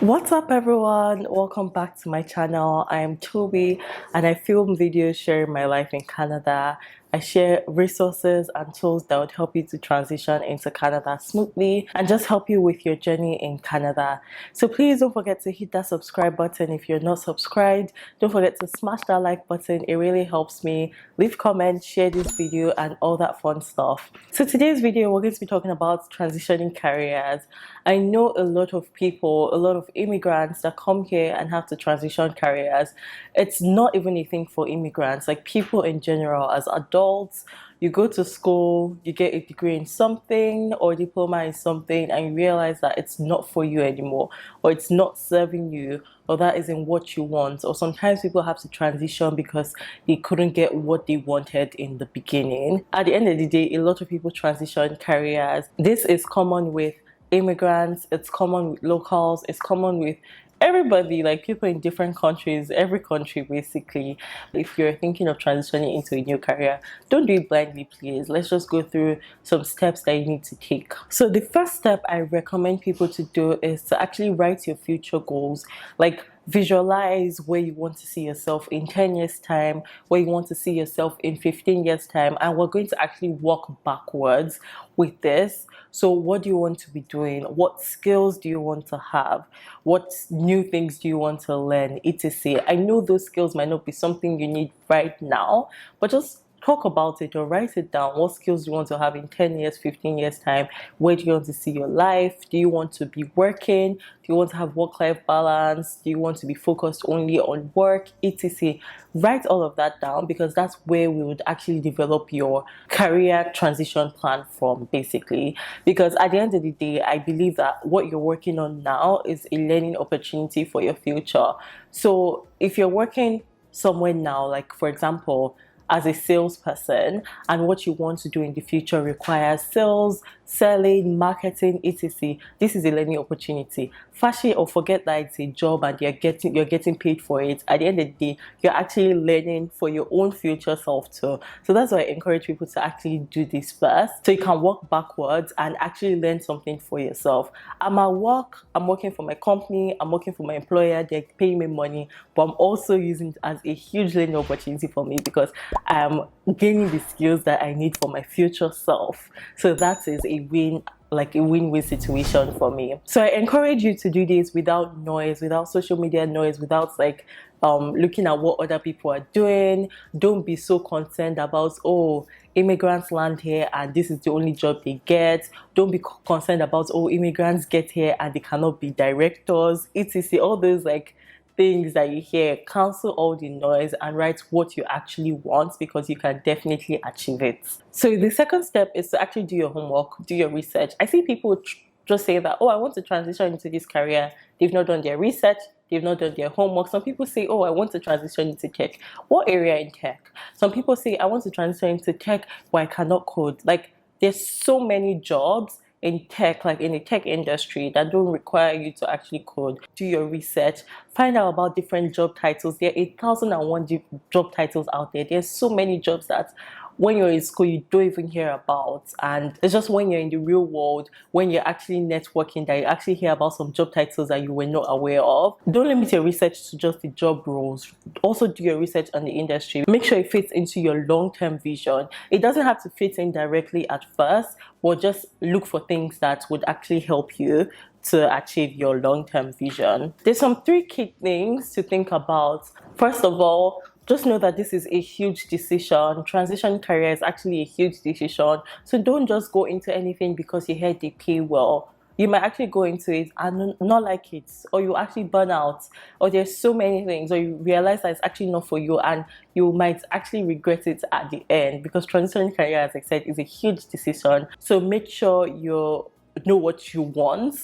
What's up everyone? Welcome back to my channel. I am Tobi and I film videos sharing my life in Canada. I share resources and tools that would help you to transition into Canada smoothly and just help you with your journey in Canada. So please don't forget to hit that subscribe button if you're not subscribed. Don't forget to smash that like button. It really helps me. Leave comments, share this video and all that fun stuff. So today's video we're going to be talking about transitioning careers. I know a lot of people, a lot of immigrants that come here and have to transition careers. It's not even a thing for immigrants, like people in general. As adults, you go to school, you get a degree in something or diploma in something, and you realize that it's not for you anymore, or it's not serving you, or that isn't what you want. Or sometimes people have to transition because they couldn't get what they wanted in the beginning. At the end of the day, a lot of people transition careers. This is common with immigrants, it's common with locals, it's common with everybody, like people in different countries, every country basically. If you're thinking of transitioning into a new career, don't do it blindly, please. Let's just go through some steps that you need to take. So the first step I recommend people to do is to actually write your future goals. Like, visualize where you want to see yourself in 10 years time, where you want to see yourself in 15 years time, and we're going to actually walk backwards with this. So what do you want to be doing? What skills do you want to have? What new things do you want to learn, etc. I know those skills might not be something you need right now, but just talk about it or write it down. What skills do you want to have in 10 years, 15 years time? Where do you want to see your life? Do you want to be working? Do you want to have work-life balance? Do you want to be focused only on work, etc.? Write all of that down, because that's where we would actually develop your career transition plan from, basically. Because at the end of the day, I believe that what you're working on now is a learning opportunity for your future. So if you're working somewhere now, like for example, as a salesperson, and what you want to do in the future requires sales, selling, marketing, etc. This is a learning opportunity. Fash it or forget that it's a job and you're getting paid for it. At the end of the day, you're actually learning for your own future self too. So that's why I encourage people to actually do this first, so you can work backwards and actually learn something for yourself. I'm at work, I'm working for my company, I'm working for my employer, they're paying me money, but I'm also using it as a huge learning opportunity for me, because I'm gaining the skills that I need for my future self. So that is a win, like a win-win situation for me. So I encourage you to do this without noise, without social media noise, without like looking at what other people are doing. Don't be so concerned about, oh, immigrants land here and this is the only job they get. Don't be concerned about, oh, immigrants get here and they cannot be directors, etc. All those like things that you hear. Cancel all the noise and write what you actually want, because you can definitely achieve it. So the second step is to actually do your homework, do your research. I see people just say that, oh, I want to transition into this career. They've not done their research, they've not done their homework. Some people say, oh, I want to transition into tech. What area in tech? Some people say, I want to transition into tech, but I cannot code. Like, there's so many jobs in tech, like in the tech industry, that don't require you to actually code. Do your research, find out about different job titles. There are 1,001 job titles out there. There's so many jobs that when you're in school you don't even hear about, and it's just when you're in the real world, when you're actually networking, that you actually hear about some job titles that you were not aware of. Don't limit your research to just the job roles. Also do your research on the industry. Make sure it fits into your long-term vision. It doesn't have to fit in directly at first, but just look for things that would actually help you to achieve your long-term vision. There's some 3 key things to think about. First of all, just know that this is a huge decision. Transition career is actually a huge decision. So don't just go into anything because you heard they pay well. You might actually go into it and not like it, or you actually burn out, or there's so many things, or you realize that it's actually not for you and you might actually regret it at the end, because transitioning career, as I said, is a huge decision. So make sure you know what you want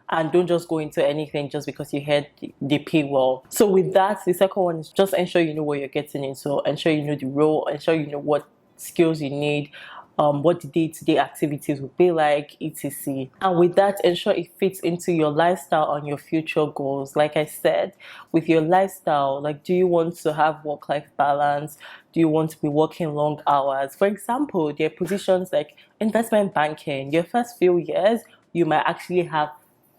and don't just go into anything just because you heard they pay well. So with that, the second one is just ensure you know what you're getting into, ensure you know the role, ensure you know what skills you need, what the day-to-day activities will be like, etc. And with that, ensure it fits into your lifestyle and your future goals. Like I said, with your lifestyle, like, do you want to have work-life balance? Do you want to be working long hours? For example, there are positions like investment banking. Your first few years, you might actually have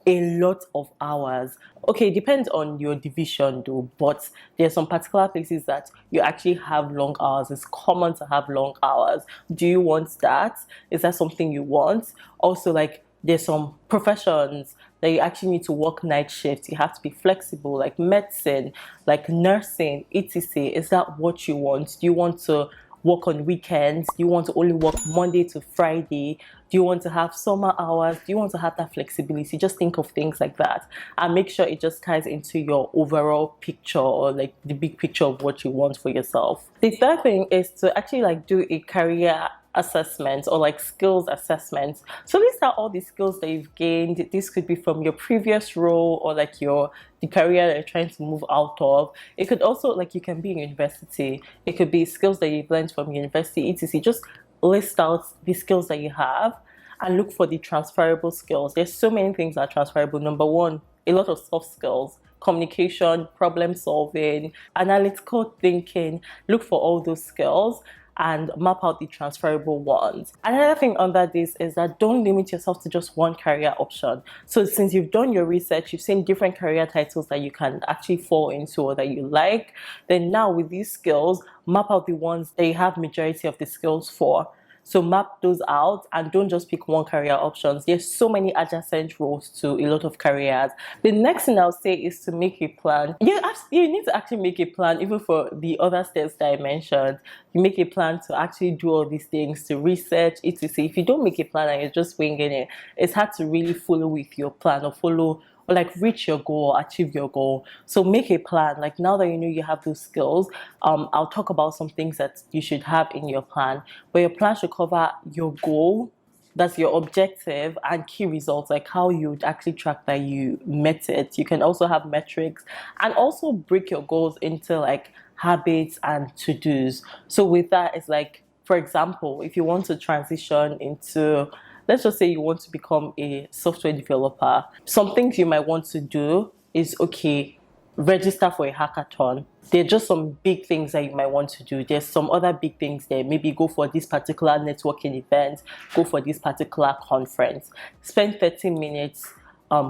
a lot of hours. Okay, it depends on your division though, but there's some particular places that you actually have long hours. It's common to have long hours. Do you want that? Is that something you want? Also, like, there's some professions that you actually need to work night shifts. You have to be flexible, like medicine, like nursing, etc. Is that what you want? Do you want to work on weekends? Do you want to only work Monday to Friday? Do you want to have summer hours? Do you want to have that flexibility? Just think of things like that and make sure it just ties into your overall picture, or like the big picture of what you want for yourself. The third thing is to actually like do a career assessment, or like skills assessment. So list out all the skills that you've gained. This could be from your previous role, or like the career that you're trying to move out of. It could also, like, you can be in university. It could be skills that you've learned from university, etc. Just list out the skills that you have and look for the transferable skills. There's so many things that are transferable. Number one, a lot of soft skills, communication, problem solving, analytical thinking. Look for all those skills and map out the transferable ones. Another thing under this is that don't limit yourself to just one career option. So since you've done your research, you've seen different career titles that you can actually fall into or that you like, then now with these skills, map out the ones that you have majority of the skills for. So map those out and don't just pick one career options. There's so many adjacent roles to a lot of careers. The next thing I'll say is to make a plan. You need to actually make a plan, even for the other steps that I mentioned. You make a plan to actually do all these things, to research, etc. If you don't make a plan and you're just winging it, it's hard to really follow with your plan, or like reach your goal, achieve your goal. So make a plan. Like, now that you know you have those skills, I'll talk about some things that you should have in your plan. But your plan should cover your goal, that's your objective, and key results, like how you'd actually track that you met it. You can also have metrics, and also break your goals into like habits and to-dos. So with that, it's like, for example, if you want to transition into, let's just say you want to become a software developer, some things you might want to do is, okay, register for a hackathon. There are just some big things that you might want to do. There's some other big things there. Maybe go for this particular networking event, go for this particular conference, spend 30 minutes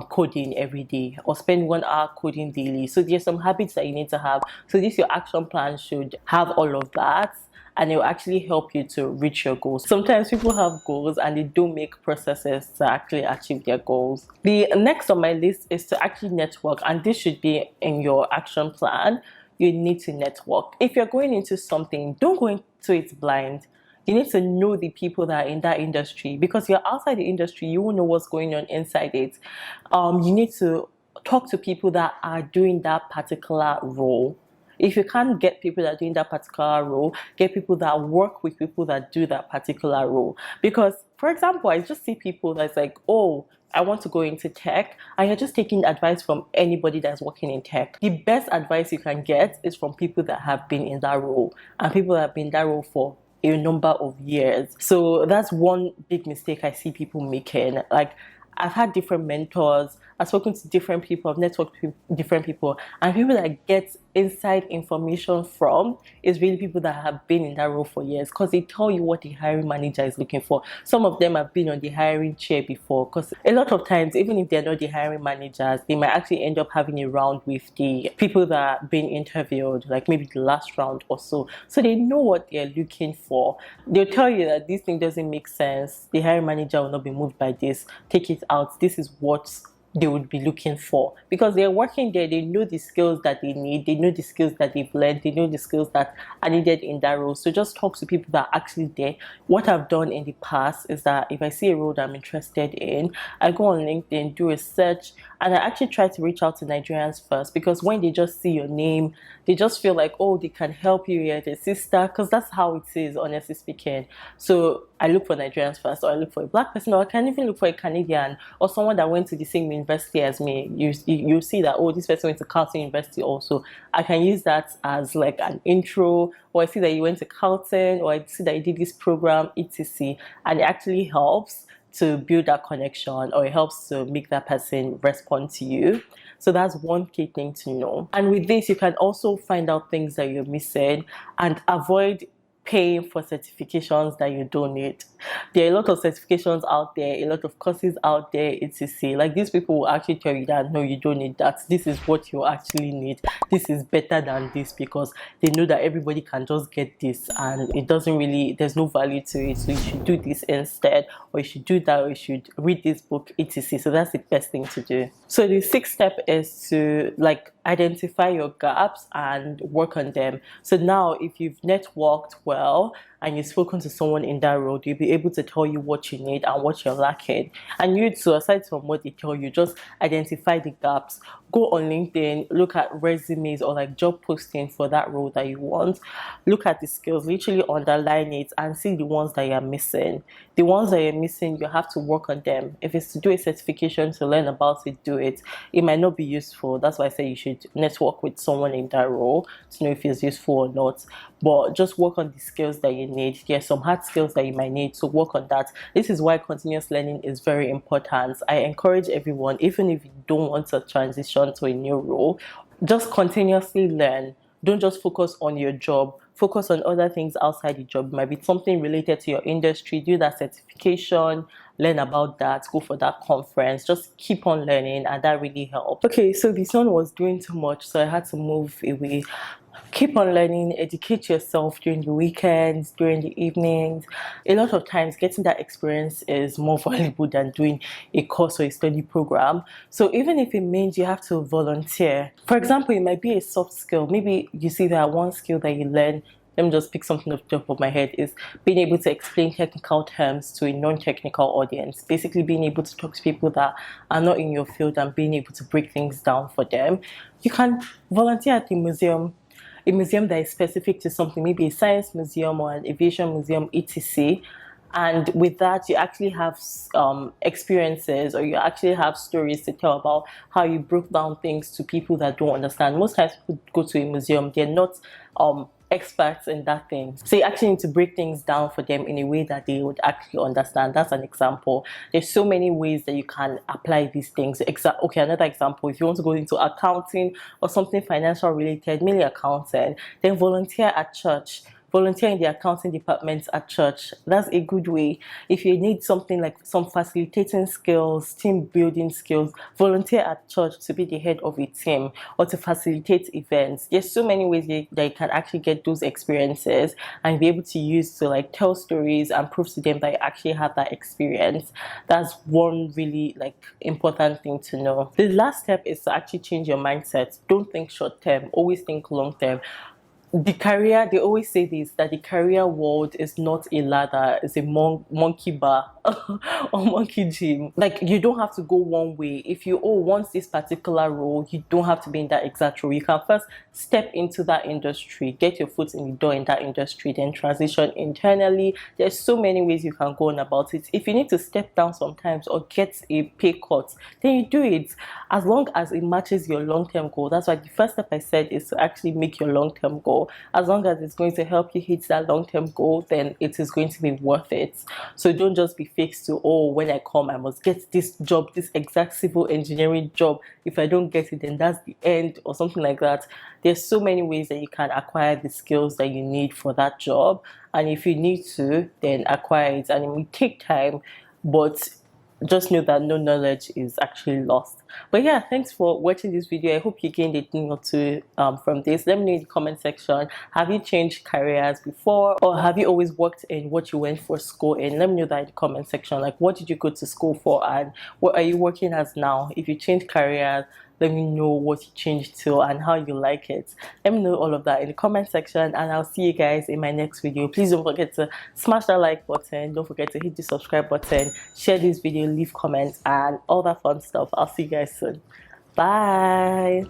coding every day, or spend 1 hour coding daily. So there's some habits that you need to have. So this, your action plan should have all of that, and it will actually help you to reach your goals. Sometimes people have goals and they don't make processes to actually achieve their goals. The next on my list is to actually network, and this should be in your action plan. You need to network. If you're going into something, don't go into it blind. You need to know the people that are in that industry, because you're outside the industry, you won't know what's going on inside it. You need to talk to people that are doing that particular role. If you can't get people that are doing that particular role, get people that work with people that do that particular role. Because, for example, I just see people that's like, oh, I want to go into tech, and you're just taking advice from anybody that's working in tech. The best advice you can get is from people that have been in that role, and people that have been in that role for a number of years. So that's one big mistake I see people making. Like, I've had different mentors, I've spoken to different people, I've networked with different people, and people that I get inside information from is really people that have been in that role for years, because they tell you what the hiring manager is looking for. Some of them have been on the hiring chair before, because a lot of times, even if they're not the hiring managers, they might actually end up having a round with the people that are being interviewed, like maybe the last round or so. So they know what they're looking for. They'll tell you that this thing doesn't make sense, the hiring manager will not be moved by this, take it out, this is what they would be looking for, because they're working there. They know the skills that they need, they know the skills that they've learned, they know the skills that are needed in that role. So just talk to people that are actually there. What I've done in the past is that if I see a role that I'm interested in, I go on LinkedIn, do a search, and I actually try to reach out to Nigerians first, because when they just see your name, they just feel like, oh, they can help you, you're their sister, because that's how it is, honestly speaking. So I look for Nigerians first, or I look for a black person, or I can even look for a Canadian, or someone that went to the same university as me. You see that, oh, this person went to Carleton University also. I can use that as like an intro, or I see that you went to Carleton, or I see that you did this program, etc. And it actually helps to build that connection, or it helps to make that person respond to you. So that's one key thing to know. And with this, you can also find out things that you're missing and avoid paying for certifications that you don't need. There are a lot of certifications out there, a lot of courses out there, etc. Like, these people will actually tell you that no, you don't need that. This is what you actually need. This is better than this, because they know that everybody can just get this and it doesn't really, there's no value to it. So you should do this instead, or you should do that, or you should read this book, etc. So that's the best thing to do. So the sixth step is to like identify your gaps and work on them. So now, if you've networked well and you've spoken to someone in that role, you'll be able to tell you what you need and what you're lacking. And you too, aside from what they tell you, just identify the gaps. Go on LinkedIn, look at resumes or like job posting for that role that you want. Look at the skills, literally underline it and see the ones that you're missing. The ones that you're missing, you have to work on them. If it's to do a certification to learn about it, do it. It might not be useful. That's why I say you should network with someone in that role to know if it's useful or not. But just work on the skills that you need. There's some hard skills that you might need, so work on that. This is why continuous learning is very important. I encourage everyone, even if you don't want to transition to a new role, just continuously learn. Don't just focus on your job. Focus on other things outside the job. It might be something related to your industry. Do that certification, learn about that, go for that conference. Just keep on learning, and that really helps. Okay, so the sun was doing too much, so I had to move away. Keep on learning, educate yourself during the weekends, during the evenings. A lot of times getting that experience is more valuable than doing a course or a study program. So even if it means you have to volunteer, for example, it might be a soft skill. Maybe you see that one skill that you learn, let me just pick something off the top of my head, is being able to explain technical terms to a non-technical audience. Basically being able to talk to people that are not in your field and being able to break things down for them. You can volunteer at the museum, a museum that is specific to something, maybe a science museum or an aviation museum, etc. And with that, you actually have experiences, or you actually have stories to tell about how you broke down things to people that don't understand. Most times people go to a museum, they're not experts in that thing. So you actually need to break things down for them in a way that they would actually understand. That's an example. There's so many ways that you can apply these things. Okay, another example, if you want to go into accounting or something financial related, mainly accounting, then volunteer at church. Volunteer in the accounting department at church. That's a good way. If you need something like some facilitating skills, team building skills, volunteer at church to be the head of a team or to facilitate events. There's so many ways that you can actually get those experiences and be able to use to like tell stories and prove to them that you actually have that experience. That's one really like important thing to know. The last step is to actually change your mindset. Don't think short term, always think long term. The career, they always say this, that the career world is not a ladder, it's a monkey bar or monkey gym. Like, you don't have to go one way. If you want this particular role, you don't have to be in that exact role. You can first step into that industry, get your foot in the door in that industry, then transition internally. There's so many ways you can go on about it. If you need to step down sometimes or get a pay cut, then you do it, as long as it matches your long-term goal. That's why the first step I said is to actually make your long-term goal. As long as it's going to help you hit that long-term goal, then it is going to be worth it. So don't just be fixed to, oh, when I come, I must get this job, this exact civil engineering job. If I don't get it, then that's the end, or something like that. There's so many ways that you can acquire the skills that you need for that job. And if you need to, then acquire it. And it will take time, but just know that no knowledge is actually lost. But yeah, thanks for watching this video. I hope you gained a thing or two from this. Let me know in the comment section, have you changed careers before, or have you always worked in what you went for school in? Let me know that in the comment section. Like, what did you go to school for, and what are you working as now? If you change careers, let me know what you changed to and how you like it. Let me know all of that in the comment section, and I'll see you guys in my next video. Please don't forget to smash that like button, don't forget to hit the subscribe button, share this video, leave comments, and all that fun stuff. I'll see you guys soon. Bye.